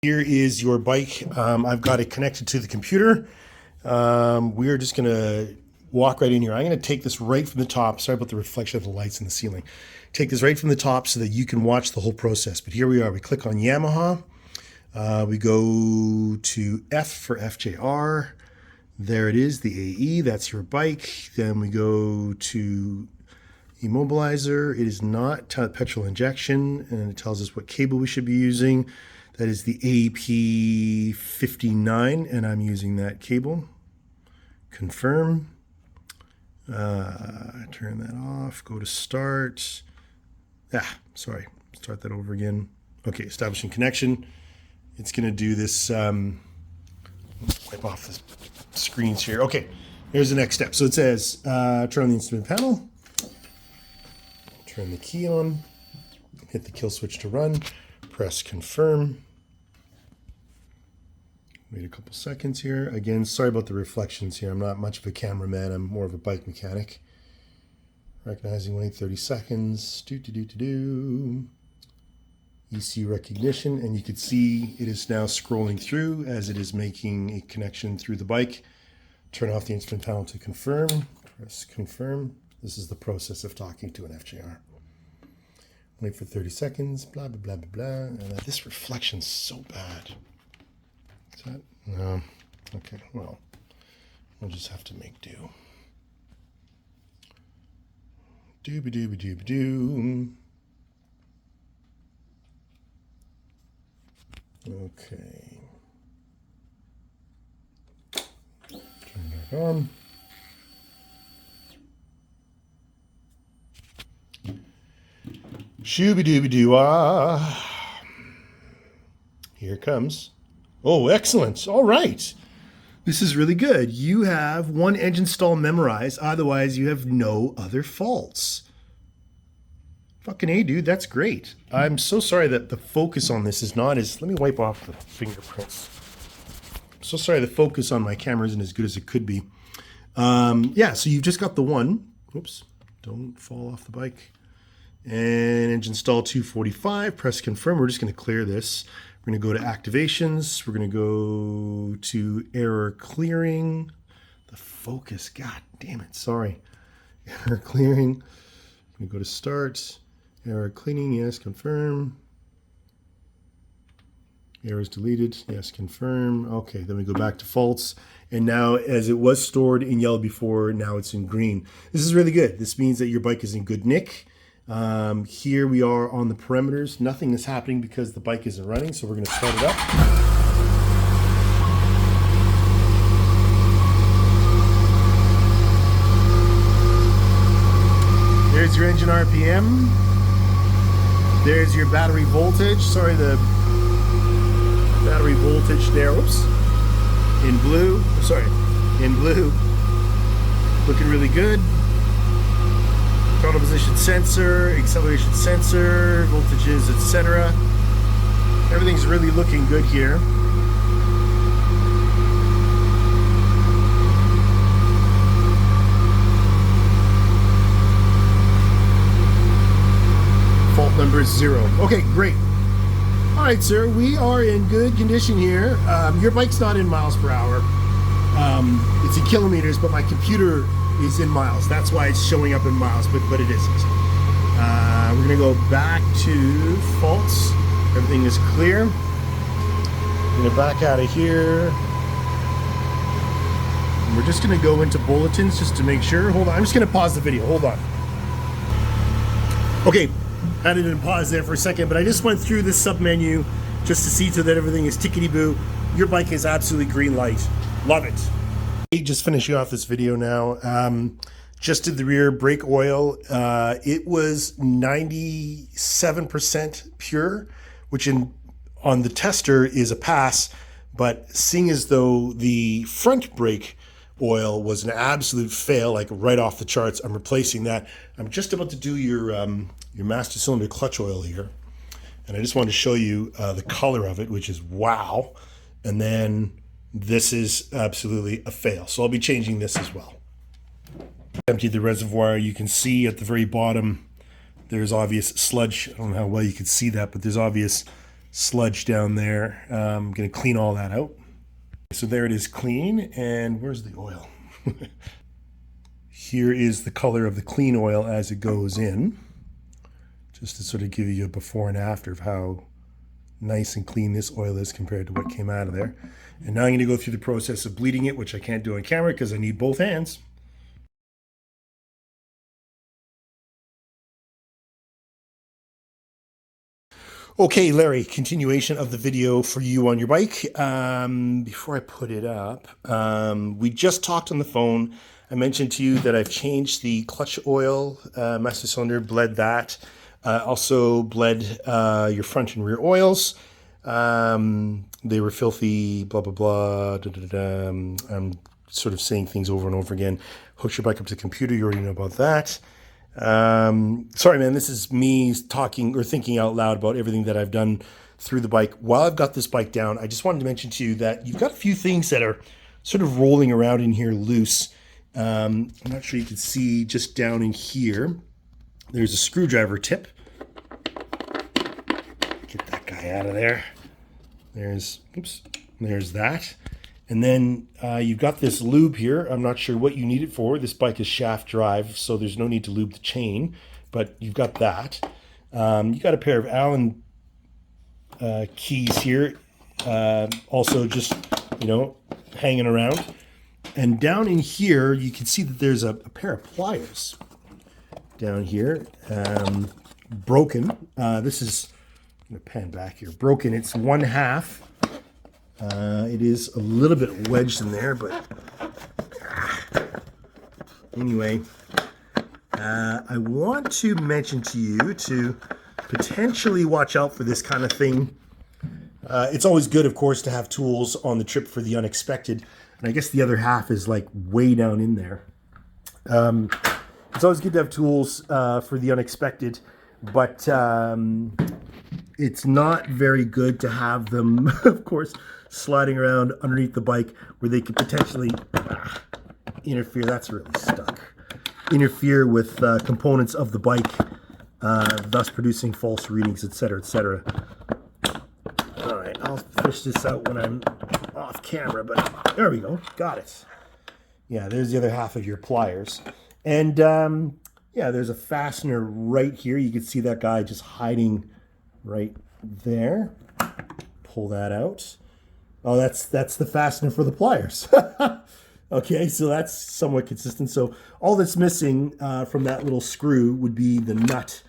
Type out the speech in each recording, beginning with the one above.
Here is your bike. I've got it connected to the computer. We are just gonna walk right in here. I'm gonna take this right from the top. Sorry about the reflection of the lights in the ceiling. Take this right from the top so that you can watch the whole process. But here we are. We click on Yamaha. We go to F for FJR. There it is, the AE. That's your bike. Then we go to immobilizer. It is not petrol injection, and it tells us what cable we should be using. That is the AP59, and I'm using that cable. Confirm. Turn that off. Go to start. Sorry. Start that over again. Okay, establishing connection. It's going to do this. Wipe off the screens here. Okay, here's the next step. So it says turn on the instrument panel. Turn the key on. Hit the kill switch to run. Press confirm. Wait a couple seconds here. Again, sorry about the reflections here. I'm not much of a cameraman. I'm more of a bike mechanic. Recognizing wait 30 seconds. EC recognition, and you can see it is now scrolling through as it is making a connection through the bike. Turn off the instrument panel to confirm. Press confirm. This is the process of talking to an FJR. Wait for 30 seconds. Blah, blah, blah, blah, blah. And this reflection's so bad. Is that? No. Okay, well, we'll just have to make do. Dooby-dooby-dooby-doo. Okay. Turn back on. Shooby-dooby-doo-ah. Here it comes. Oh, excellent. All right. This is really good. You have one engine stall memorized. Otherwise, you have no other faults. Fucking A, dude. That's great. I'm so sorry that the focus on this is not as... Let me wipe off the fingerprints. I'm so sorry the focus on my camera isn't as good as it could be. Yeah, so you've just got the one. Oops. Don't fall off the bike. And engine stall 245. Press confirm. We're just going to clear this. We're going to go to activations. We're going to go to error clearing. The focus. God damn it. Sorry. Error clearing. We go to start. Error cleaning. Yes. Confirm. Errors deleted. Yes. Confirm. Okay. Then we go back to faults. And now, as it was stored in yellow before, now it's in green. This is really good. This means that your bike is in good nick. Here we are on the perimeters. Nothing is happening because the bike isn't running, so we're going to start it up. There's your engine RPM. There's your battery voltage. Sorry, the battery voltage there. Oops. In blue. Sorry, in blue. Looking really good. Throttle position sensor, acceleration sensor, voltages, etc. Everything's really looking good here. Fault number is 0. Okay, great. All right, sir, we are in good condition here. Your bike's not in miles per hour. It's in kilometers, but my computer is in miles. That's why it's showing up in miles, but it isn't. We're gonna go back to faults. Everything is clear. I'm gonna back out of here. And we're just gonna go into bulletins just to make sure. Hold on, I'm just gonna pause the video. Hold on. Okay, I didn't pause there for a second, but I just went through this sub-menu just to see to that everything is tickety-boo. Your bike is absolutely green light. Love it. Just finishing off this video now. Just did the rear brake oil. It was 97% pure, which on the tester is a pass, but seeing as though the front brake oil was an absolute fail, like right off the charts, I'm replacing that. I'm just about to do your master cylinder clutch oil here, and I just wanted to show you the color of it, which is wow. And then this is absolutely a fail. So I'll be changing this as well. Empty the reservoir. You can see at the very bottom, there's obvious sludge. I don't know how well you can see that, but there's obvious sludge down there. I'm going to clean all that out. So there it is clean, and where's the oil? Here is the color of the clean oil as it goes in, just to sort of give you a before and after of how nice and clean this oil is compared to what came out of there. And now I'm going to go through the process of bleeding it, which I can't do on camera because I need both hands. Okay, Larry, continuation of the video for you on your bike. Before I put it up, we just talked on the phone. I mentioned to you that I've changed the clutch oil, master cylinder, bled that. Also bled your front and rear oils. They were filthy, blah, blah, blah. I'm sort of saying things over and over again. Hook your bike up to the computer. You already know about that. Sorry, man, this is me talking or thinking out loud about everything that I've done through the bike. While I've got this bike down, I just wanted to mention to you that you've got a few things that are sort of rolling around in here loose. I'm not sure you can see just down in here. There's a screwdriver tip. Get that guy out of there. There's that. And then you've got this lube here. I'm not sure what you need it for. This bike is shaft drive, so there's no need to lube the chain, but you've got that. You got a pair of Allen keys here, also just, hanging around. And down in here, you can see that there's a pair of pliers down here, broken. This is, I'm going to pan back here, broken. It's 1/2. It is a little bit wedged in there, but anyway, I want to mention to you to potentially watch out for this kind of thing. It's always good, of course, to have tools on the trip for the unexpected. And I guess the other half is like way down in there. It's always good to have tools for the unexpected, but it's not very good to have them, of course, sliding around underneath the bike where they could potentially interfere. That's really stuck. Interfere with components of the bike, thus producing false readings, etc., etc. All right, I'll fish this out when I'm off camera, but there we go. Got it. Yeah, there's the other half of your pliers. And yeah, there's a fastener right here. You can see that guy just hiding right there. Pull that out. Oh, that's the fastener for the pliers. Okay, so that's somewhat consistent. So all that's missing from that little screw would be the nut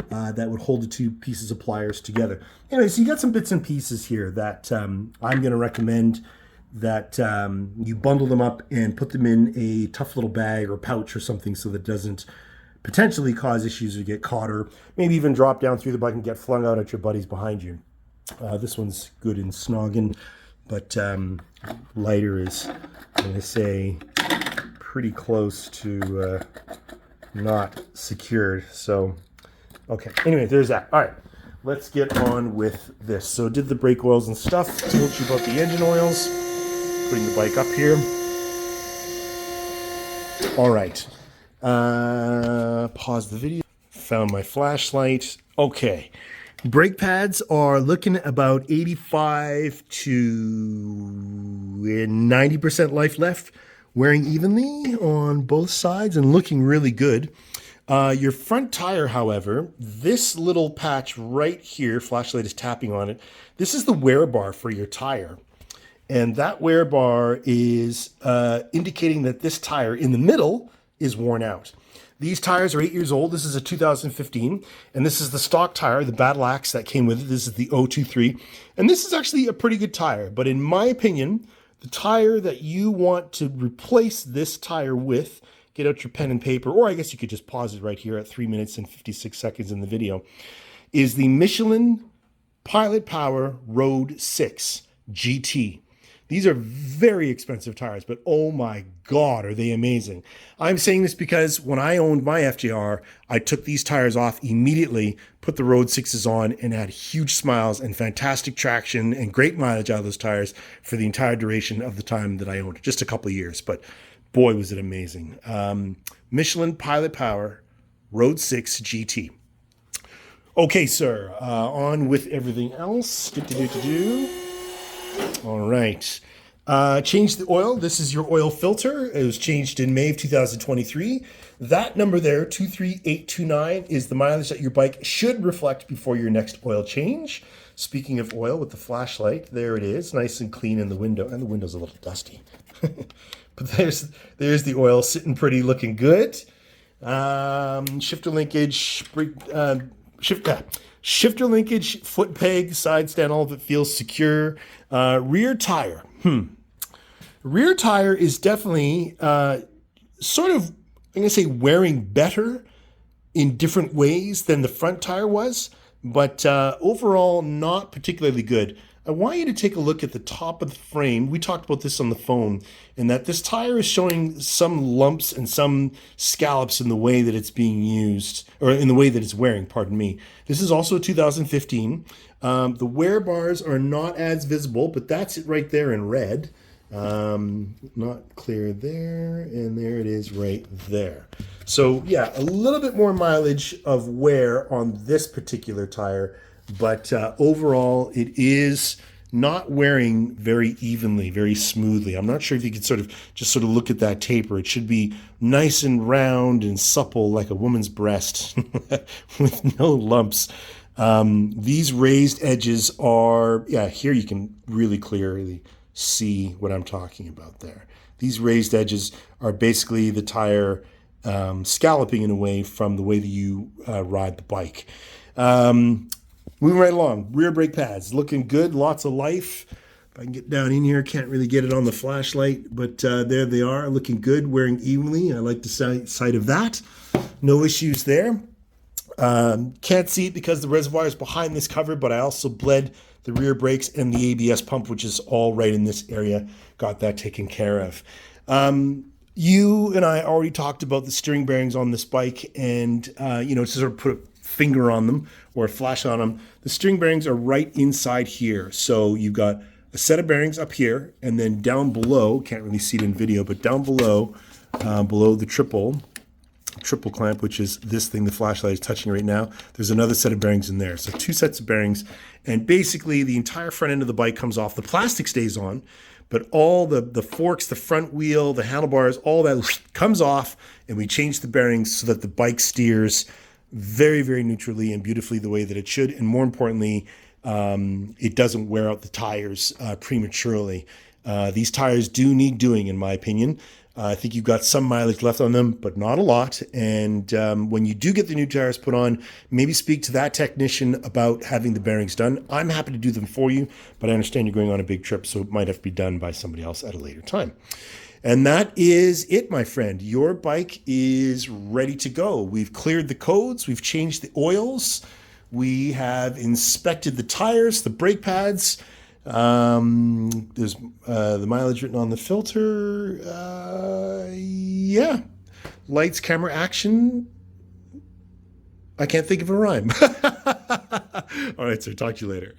that would hold the two pieces of pliers together. Anyway, so you got some bits and pieces here that I'm going to recommend that you bundle them up and put them in a tough little bag or pouch or something so that it doesn't potentially cause issues or get caught or maybe even drop down through the bike and get flung out at your buddies behind you. This one's good in snogging, but lighter is, I'm going to say, pretty close to not secured. So, okay. Anyway, there's that. All right. Let's get on with this. So did the brake oils and stuff. Told you about the engine oils. Putting the bike up here. All right. Pause the video. Found my flashlight. Okay. Brake pads are looking at about 85 to 90% life left, wearing evenly on both sides and looking really good. Your front tire, however, this little patch right here, flashlight is tapping on it. This is the wear bar for your tire. And that wear bar is indicating that this tire in the middle is worn out. These tires are 8 years old. This is a 2015, and this is the stock tire, the Battle Axe that came with it. This is the 023, and this is actually a pretty good tire. But in my opinion, the tire that you want to replace this tire with, get out your pen and paper, or I guess you could just pause it right here at 3 minutes and 56 seconds in the video, is the Michelin Pilot Power Road 6 GT. These are very expensive tires, but oh my God, are they amazing. I'm saying this because when I owned my FJR, I took these tires off immediately, put the Road 6s on, and had huge smiles and fantastic traction and great mileage out of those tires for the entire duration of the time that I owned it. Just a couple of years, but boy, was it amazing. Michelin Pilot Power Road 6 GT. Okay, sir. On with everything else. Do. All right. Change the oil. This is your oil filter. It was changed in May of 2023. That number there, 23829, is the mileage that your bike should reflect before your next oil change. Speaking of oil, with the flashlight, there it is, nice and clean in the window, and the window's a little dusty. But there's the oil sitting pretty, looking good. Shifter linkage, shifter linkage, foot peg, side stand, all of it feels secure. Rear tire. Rear tire is definitely sort of, I'm going to say, wearing better in different ways than the front tire was, but overall not particularly good. I want you to take a look at the top of the frame. We talked about this on the phone, and that this tire is showing some lumps and some scallops in the way that it's being used, or in the way that it's wearing, pardon me. This is also 2015. The wear bars are not as visible, but that's it right there in red. Not clear there, and there it is right there. So yeah, a little bit more mileage of wear on this particular tire, but overall it is not wearing very evenly, very smoothly. I'm not sure if you could sort of look at that taper. It should be nice and round and supple like a woman's breast with no lumps. These raised edges are, yeah, here you can really clearly see what I'm talking about there. These raised edges are basically the tire scalloping in a way from the way that you ride the bike. Moving right along, rear brake pads, looking good, lots of life. If I can get down in here, can't really get it on the flashlight, but there they are, looking good, wearing evenly. I like the sight of that. No issues there. Can't see it because the reservoir is behind this cover, but I also bled the rear brakes and the ABS pump, which is all right in this area. Got that taken care of. You and I already talked about the steering bearings on this bike, and to sort of put a finger on them or a flash on them, the steering bearings are right inside here. So you've got a set of bearings up here, and then down below, can't really see it in video, but down below, below the triple clamp, which is this thing the flashlight is touching right now, there's another set of bearings in there. So two sets of bearings, and basically the entire front end of the bike comes off. The plastic stays on, but all the forks, the front wheel, the handlebars, all that comes off, and we change the bearings so that the bike steers very, very neutrally and beautifully the way that it should. And more importantly, it doesn't wear out the tires prematurely. These tires do need doing, in my opinion. I think you've got some mileage left on them, but not a lot. And when you do get the new tires put on, maybe speak to that technician about having the bearings done. I'm happy to do them for you, but I understand you're going on a big trip, so it might have to be done by somebody else at a later time. And that is it, my friend. Your bike is ready to go. We've cleared the codes. We've changed the oils. We have inspected the tires, the brake pads. There's the mileage written on the filter. Yeah. Lights, camera, action. I can't think of a rhyme. All right, sir. Talk to you later.